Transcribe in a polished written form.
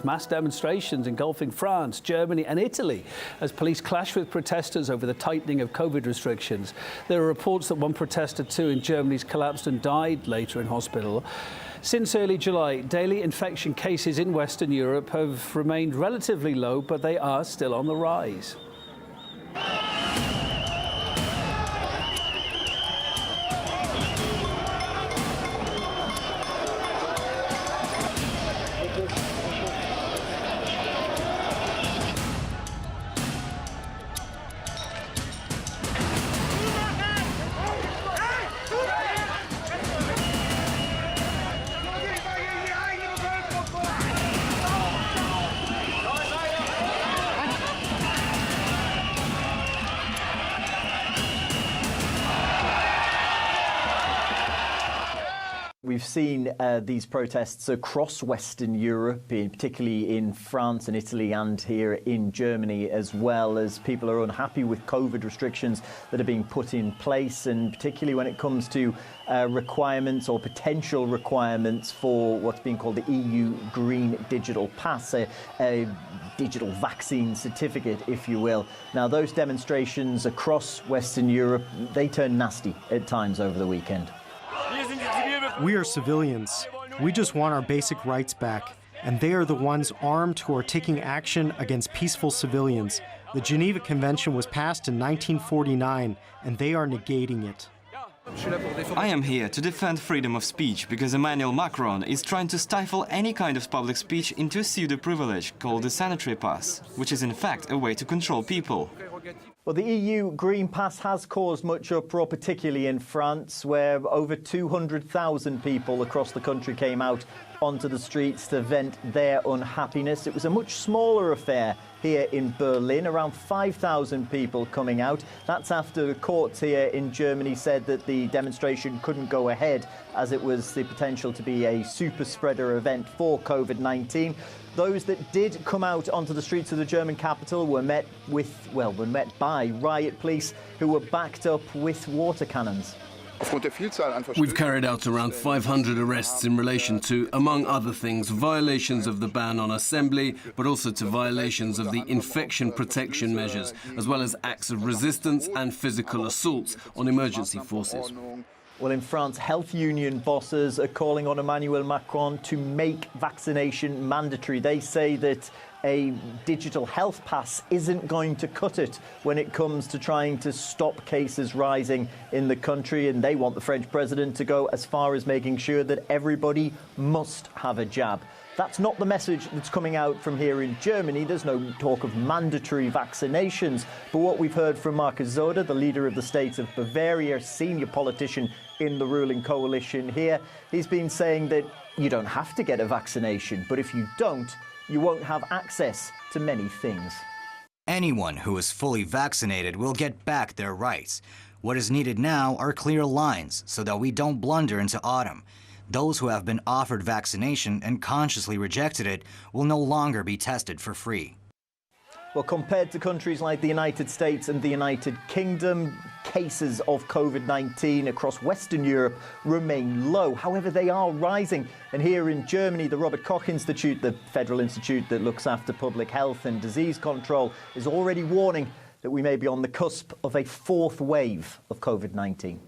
mass demonstrations engulfing France, Germany and Italy as police clash with protesters over the tightening of COVID restrictions. There are reports that one protester too in Germany collapsed and died later in hospital. Since early July, daily infection cases in Western Europe have remained relatively low, but they are still on the rise. We've seen these protests across Western Europe, particularly in France and Italy and here in Germany, as well, as people are unhappy with COVID restrictions that are being put in place, and particularly when it comes to requirements or potential requirements for what's being called the EU Green Digital Pass, a digital vaccine certificate, if you will. Now, those demonstrations across Western Europe, they turned nasty at times over the weekend. We are civilians. We just want our basic rights back. And they are the ones armed who are taking action against peaceful civilians. The Geneva Convention was passed in 1949, and they are negating it. I am here to defend freedom of speech because Emmanuel Macron is trying to stifle any kind of public speech into a pseudo-privilege called the sanitary pass, which is in fact a way to control people. Well, the EU Green Pass has caused much uproar, particularly in France, where over 200,000 people across the country came out onto the streets to vent their unhappiness. It was a much smaller affair here in Berlin, around 5,000 people coming out. That's after the courts here in Germany said that the demonstration couldn't go ahead as it was the potential to be a super spreader event for COVID-19. Those that did come out onto the streets of the German capital were met by riot police who were backed up with water cannons. We've carried out around 500 arrests in relation to, among other things, violations of the ban on assembly, but also to violations of the infection protection measures, as well as acts of resistance and physical assaults on emergency forces. Well, in France, health union bosses are calling on Emmanuel Macron to make vaccination mandatory. They say that a digital health pass isn't going to cut it when it comes to trying to stop cases rising in the country. And they want the French president to go as far as making sure that everybody must have a jab. That's not the message that's coming out from here in Germany. There's no talk of mandatory vaccinations. But what we've heard from Markus Söder, the leader of the state of Bavaria, senior politician in the ruling coalition here, he's been saying that you don't have to get a vaccination, but if you don't, you won't have access to many things. Anyone who is fully vaccinated will get back their rights. What is needed now are clear lines so that we don't blunder into autumn. Those who have been offered vaccination and consciously rejected it will no longer be tested for free. Well, compared to countries like the United States and the United Kingdom, cases of COVID-19 across Western Europe remain low. However, they are rising. And here in Germany, the Robert Koch Institute, the federal institute that looks after public health and disease control, is already warning that we may be on the cusp of a fourth wave of COVID-19.